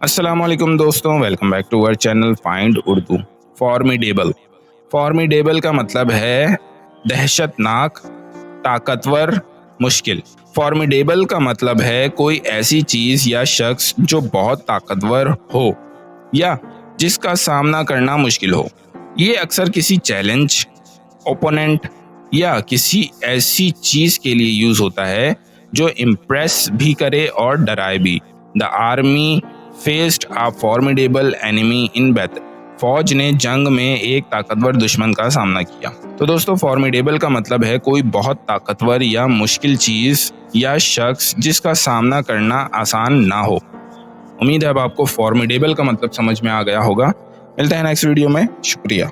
अस्सलामुअलैकुम दोस्तों, welcome back to our channel find Urdu. Formidable. Formidable का मतलब है दहशतनाक, ताकतवर, मुश्किल। फॉर्मिडेबल का मतलब है कोई ऐसी चीज या शख्स जो बहुत ताकतवर हो या जिसका सामना करना मुश्किल हो। ये अक्सर किसी चैलेंज, ओपोनेंट या किसी ऐसी चीज के लिए यूज होता है जो इम्प्रेस भी करे और डराए भी। The army faced a formidable enemy in battle. फौज ने जंग में एक ताकतवर दुश्मन का सामना किया। तो दोस्तों, फॉर्मिडेबल का मतलब है कोई बहुत ताकतवर या मुश्किल चीज या शख्स जिसका सामना करना आसान ना हो। उम्मीद है अब आपको फॉर्मिडेबल का मतलब समझ में आ गया होगा। मिलते हैं नेक्स्ट वीडियो में। शुक्रिया।